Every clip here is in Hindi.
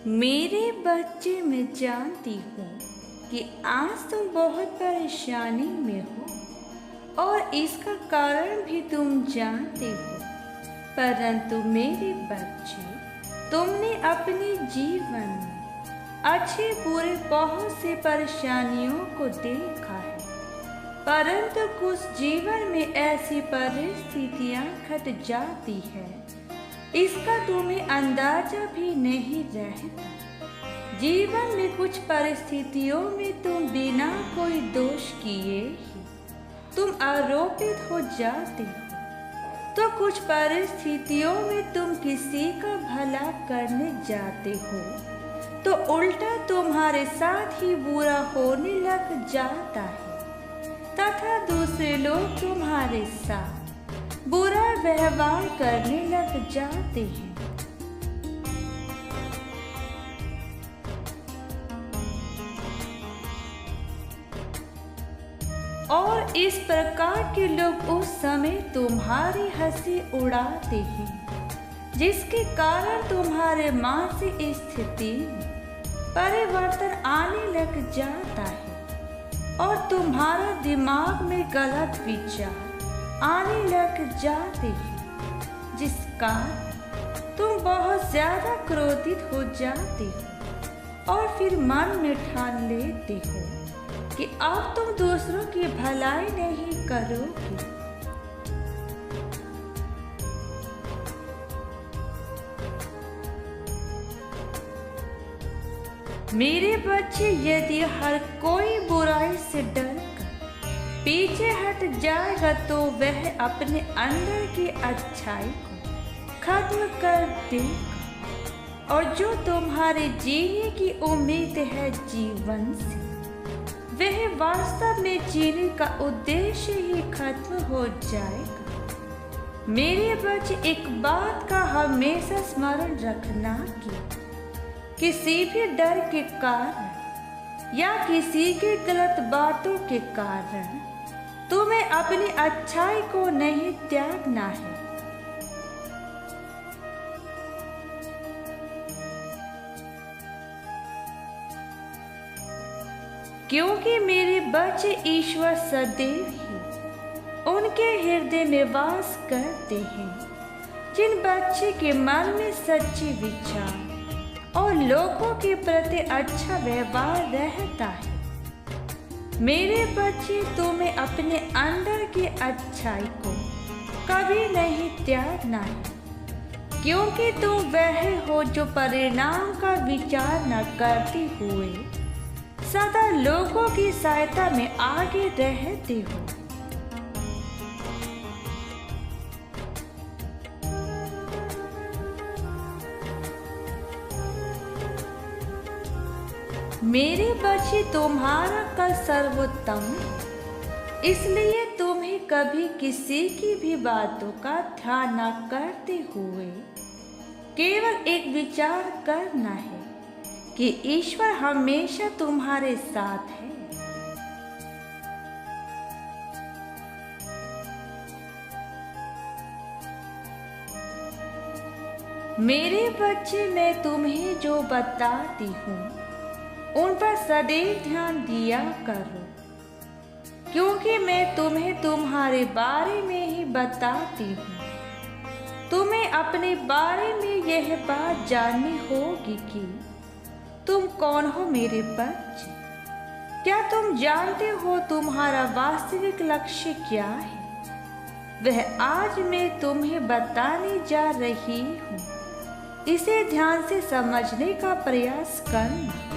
मेरे बच्चे, मैं जानती हूँ कि आज तुम बहुत परेशानी में हो और इसका कारण भी तुम जानते हो। परंतु मेरे बच्चे, तुमने अपने जीवन में अच्छे बुरे बहुत से परेशानियों को देखा है, परंतु कुछ जीवन में ऐसी परिस्थितियाँ घट जाती है, इसका तुम्हें अंदाजा भी नहीं रहता। जीवन में कुछ परिस्थितियों में तुम बिना कोई दोष किए ही तुम आरोपित हो जाते हो, तो कुछ परिस्थितियों में तुम किसी का भला करने जाते हो तो उल्टा तुम्हारे साथ ही बुरा होने लग जाता है तथा दूसरे लोग तुम्हारे साथ बुरा व्यवहार करने लग जाते हैं। और इस प्रकार के लोग उस समय तुम्हारी हंसी उड़ाते हैं, जिसके कारण तुम्हारे मानसिक स्थिति में परिवर्तन आने लग जाता है और तुम्हारा दिमाग में गलत विचार आने लग जाते हैं, जिसका तुम बहुत ज्यादा क्रोधित हो जाते हो और फिर मन में ठान लेते हो कि अब तुम दूसरों की भलाई नहीं करोगे। मेरे बच्चे, यदि हर कोई बुराई से डर पीछे हट जाएगा तो वह अपने अंदर की अच्छाई को खत्म कर देगा और जो तुम्हारे जीने की उम्मीद है जीवन से, वह वास्तव में जीने का उद्देश्य ही खत्म हो जाएगा। मेरे बच्चे, एक बात का हमेशा स्मरण रखना कि किसी भी डर के कारण या किसी के गलत बातों के कारण तुम्हें अपनी अच्छाई को नहीं त्यागना है। क्योंकि मेरे बच्चे, ईश्वर सदैव ही उनके हृदय में वास करते हैं जिन बच्चे के मन में सच्चे विचार और लोगों के प्रति अच्छा व्यवहार रहता है। मेरे बच्चे, तुम्हें अपने अंदर की अच्छाई को कभी नहीं त्यागना है, क्योंकि तुम वह हो जो परिणाम का विचार न करते हुए सदा लोगों की सहायता में आगे रहते हो। मेरे बच्चे, तुम्हारा कल सर्वोत्तम है, इसलिए तुम्हें कभी किसी की भी बातों का ध्यान न करते हुए केवल एक विचार करना है कि ईश्वर हमेशा तुम्हारे साथ है। मेरे बच्चे, मैं तुम्हें जो बताती हूँ उन पर सदैव ध्यान दिया करो, क्योंकि मैं तुम्हें तुम्हारे बारे में ही बताती हूँ। तुम्हें अपने बारे में यह बात जाननी होगी कि तुम कौन हो मेरे बच्चे। क्या तुम जानते हो तुम्हारा वास्तविक लक्ष्य क्या है? वह आज मैं तुम्हें बताने जा रही हूँ। इसे ध्यान से समझने का प्रयास करना।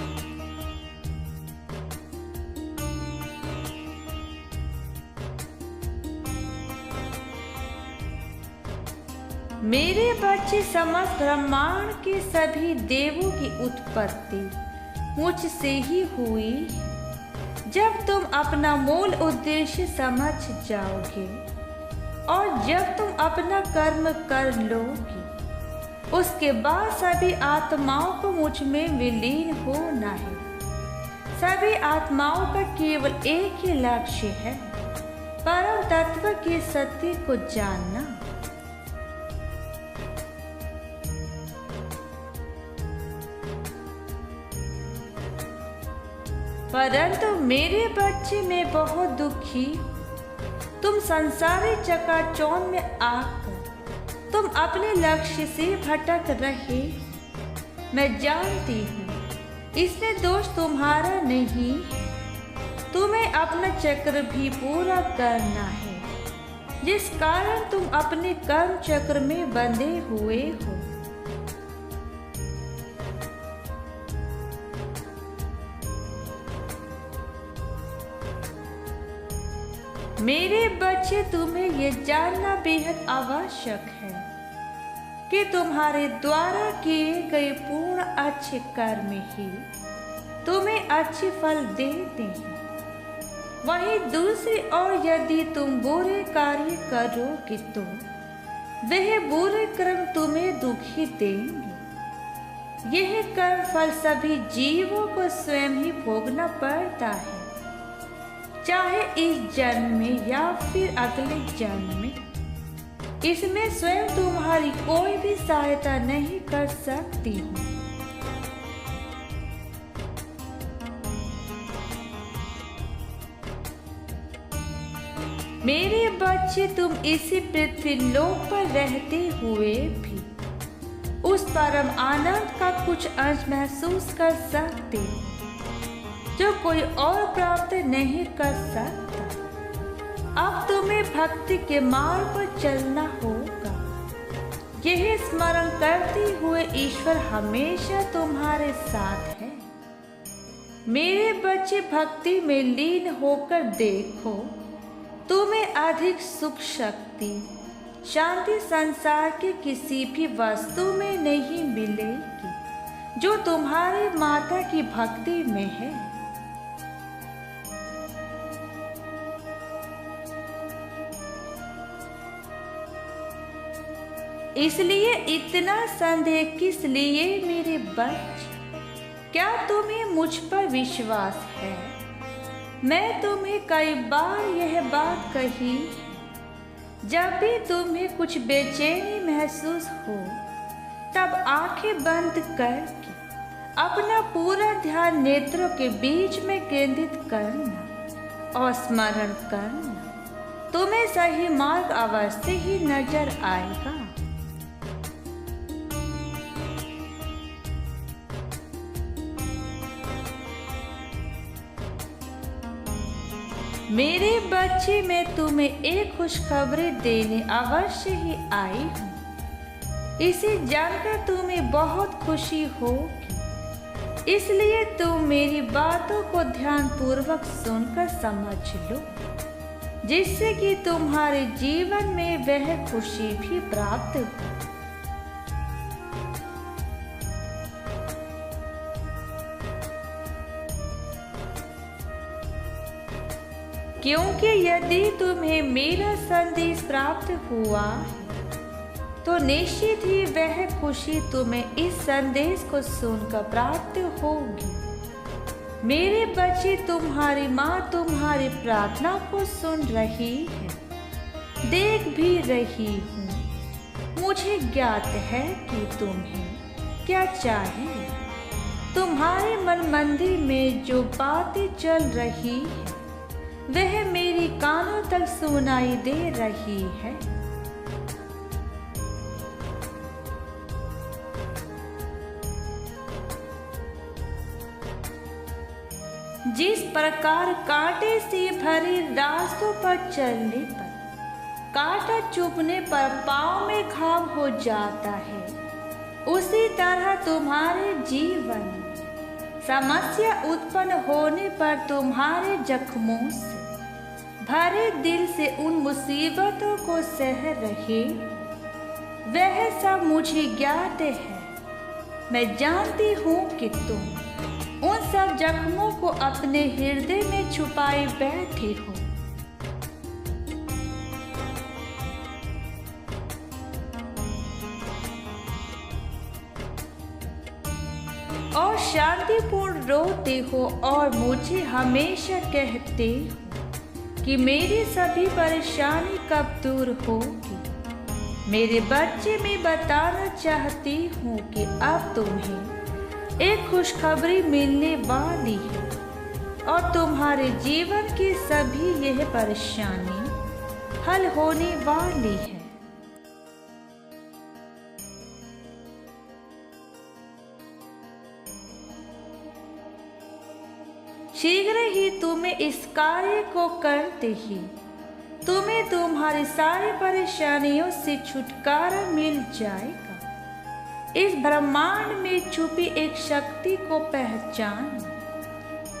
मेरे बच्चे, समस्त ब्रह्मांड के सभी देवों की उत्पत्ति मुझसे ही हुई है। जब तुम अपना मूल उद्देश्य समझ जाओगे और जब तुम अपना कर्म कर लोगे, उसके बाद सभी आत्माओं को मुझ में विलीन होना है। सभी आत्माओं का केवल एक ही लक्ष्य है, परम तत्व के सत्य को जानना। परंतु मेरे बच्चे मैं बहुत दुखी हूँ। तुम संसारी चकाचौंध में आकर तुम अपने लक्ष्य से भटक रहे हो। मैं जानती हूँ इसमें दोष तुम्हारा नहीं है। तुम्हें अपना चक्र भी पूरा करना है, जिस कारण तुम अपने कर्म चक्र में बंधे हुए हो। मेरे बच्चे, तुम्हें यह जानना बेहद आवश्यक है कि तुम्हारे द्वारा किए गए पूर्ण अच्छे कर्म ही तुम्हें अच्छे फल देते हैं। वहीं दूसरी ओर यदि तुम बुरे कार्य करोगे तो वह बुरे कर्म तुम्हें दुखी देंगे। यह कर्म फल सभी जीवों को स्वयं ही भोगना पड़ता है, चाहे इस जन्म में या फिर अगले जन्म में। इसमें स्वयं तुम्हारी कोई भी सहायता नहीं कर सकती हूँ। मेरे बच्चे, तुम इसी पृथ्वी लोक पर रहते हुए भी उस परम आनंद का कुछ अंश महसूस कर सकते हो जो कोई और प्राप्त नहीं कर सकता। अब तुम्हें भक्ति के मार्ग पर चलना होगा। यह स्मरण करते हुए ईश्वर हमेशा तुम्हारे साथ है। मेरे बच्चे, भक्ति में लीन होकर देखो, तुम्हें अधिक सुख, शक्ति, शांति संसार के किसी भी वस्तु में नहीं मिलेगी जो तुम्हारे माता की भक्ति में है। इसलिए इतना संदेह किस लिए मेरे बच्चे? क्या तुम्हें मुझ पर विश्वास है? मैं तुम्हें कई बार यह बात कही, जब भी तुम्हें कुछ बेचैनी महसूस हो तब आंखें बंद करके अपना पूरा ध्यान नेत्रों के बीच में केंद्रित करना और स्मरण करना। तुम्हें सही मार्ग अवश्य ही नजर आएगा। मेरे बच्चे, मैं तुम्हें एक खुशखबरी देने अवश्य ही आई हूँ। इसे जानकर तुम्हें बहुत खुशी होगी, इसलिए तुम मेरी बातों को ध्यानपूर्वक सुनकर समझ लो, जिससे कि तुम्हारे जीवन में वह खुशी भी प्राप्त हो। क्योंकि यदि तुम्हें मेरा संदेश प्राप्त हुआ है तो निश्चित ही वह खुशी तुम्हें इस संदेश को सुनकर प्राप्त होगी। मेरे बच्चे, तुम्हारी माँ तुम्हारी प्रार्थना को सुन रही है, देख भी रही हूँ। मुझे ज्ञात है कि तुम्हें क्या चाहिए। तुम्हारे मन मंदिर में जो बातें चल रही है वह मेरी कानों तक सुनाई दे रही है। जिस प्रकार कांटे से भरे रास्तों पर चलने पर कांटा चुभने पर पांव में घाव हो जाता है, उसी तरह तुम्हारे जीवन में समस्या उत्पन्न होने पर तुम्हारे जख्मों से भरे दिल से उन मुसीबतों को सह रहे, वह सब मुझे ज्ञात है। मैं जानती हूँ कि तुम उन सब जख्मों को अपने हृदय में छुपाए बैठे हो। और शांतिपूर्ण रोते हो और मुझे हमेशा कहते हो कि मेरी सभी परेशानी कब दूर होगी। मेरे बच्चे, मैं बताना चाहती हूँ कि अब तुम्हें एक खुशखबरी मिलने वाली है। और तुम्हारे जीवन की सभी यह परेशानी हल होने वाली है। शीघ्र ही तुम्हें इस कार्य को करते ही तुम्हें तुम्हारी सारी परेशानियों से छुटकारा मिल जाएगा। इस ब्रह्मांड में छुपी एक शक्ति को पहचान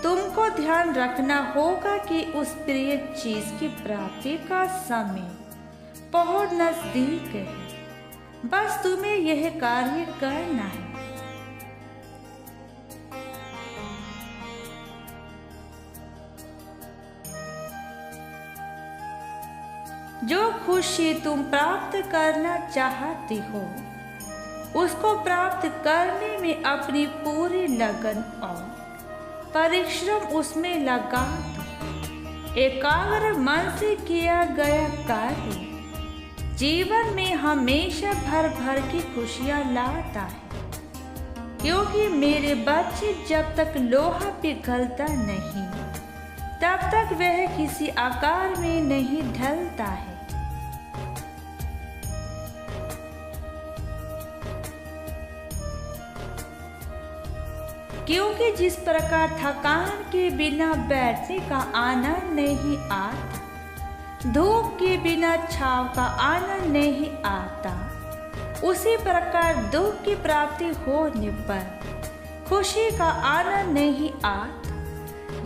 तुमको ध्यान रखना होगा कि उस प्रिय चीज की प्राप्ति का समय बहुत नजदीक है। बस तुम्हें यह कार्य करना है। जो खुशी तुम प्राप्त करना चाहती हो उसको प्राप्त करने में अपनी पूरी लगन और परिश्रम उसमें लगा दो। एकाग्र मन से किया गया कार्य जीवन में हमेशा भर भर की खुशियां लाता है, क्योंकि मेरे बच्चे जब तक लोहा पिघलता नहीं तब तक वह किसी आकार में नहीं ढलता है। क्योंकि जिस प्रकार थकान के बिना बैठने का आनंद नहीं आता, धूप के बिना छांव का आनंद नहीं आता, उसी प्रकार दुख की प्राप्ति होने पर खुशी का आनंद नहीं आता।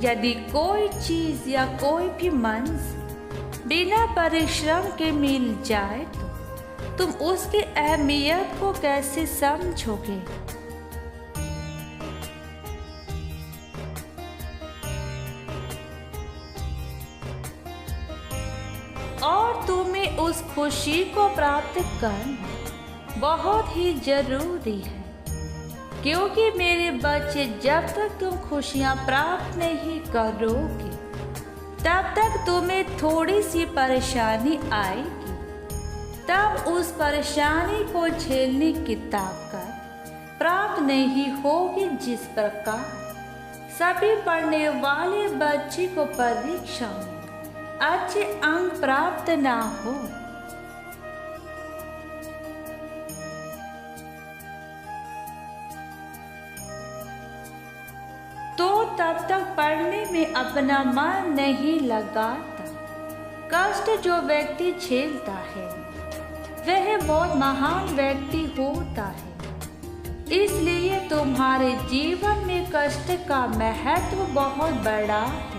यदि कोई चीज या कोई भी मंजिल बिना परिश्रम के मिल जाए तो तुम उसकी अहमियत को कैसे समझोगे। और तुम्हें उस खुशी को प्राप्त करना बहुत ही जरूरी है, क्योंकि मेरे बच्चे जब तक तुम खुशियां प्राप्त नहीं करोगे तब तक तुम्हें थोड़ी सी परेशानी आएगी। तब उस परेशानी को झेलने की ताकत प्राप्त नहीं होगी। जिस प्रकार सभी पढ़ने वाले बच्चे को परीक्षा में अच्छे अंक प्राप्त ना हो तो तब तक पढ़ने में अपना मन नहीं लगाता। कष्ट जो व्यक्ति झेलता है वह बहुत महान व्यक्ति होता है। इसलिए तुम्हारे जीवन में कष्ट का महत्व बहुत बड़ा है।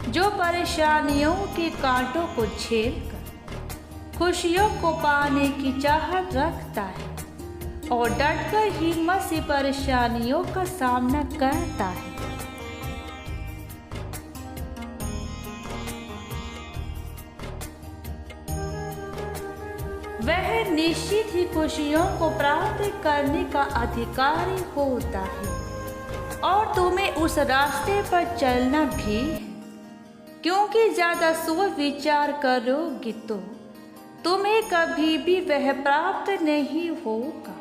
जो परेशानियों के कांटों को झेलकर खुशियों को पाने की चाहत रखता है और डटकर हिम्मत से परेशानियों का सामना करता है, वह निश्चित ही खुशियों को प्राप्त करने का अधिकारी होता है। और तुम्हें उस रास्ते पर चलना भी है, क्योंकि ज्यादा सोच विचार करोगे तो तुम्हें कभी भी वह प्राप्त नहीं होगा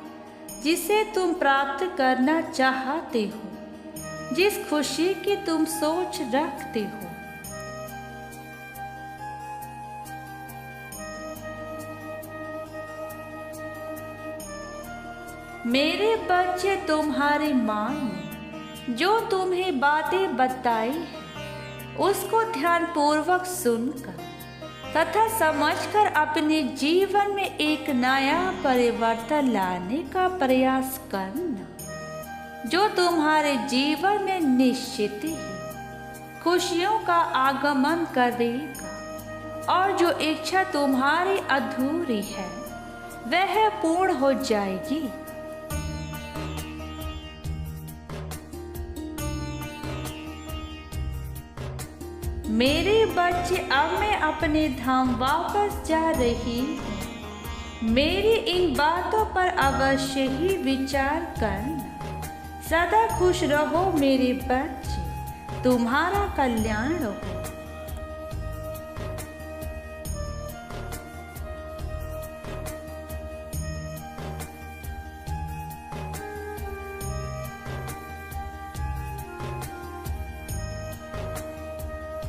जिसे तुम प्राप्त करना चाहते हो, जिस खुशी की तुम सोच रखते हो। मेरे बच्चे, तुम्हारी माँ ने जो तुम्हें बातें बताई है उसको ध्यानपूर्वक सुनकर तथा समझकर अपने जीवन में एक नया परिवर्तन लाने का प्रयास करना, जो तुम्हारे जीवन में निश्चित ही खुशियों का आगमन करेगा और जो इच्छा तुम्हारी अधूरी है वह पूर्ण हो जाएगी। मेरे बच्चे, अब मैं अपने धाम वापस जा रही हूँ। मेरी इन बातों पर अवश्य ही विचार करना। सदा खुश रहो मेरे बच्चे, तुम्हारा कल्याण हो।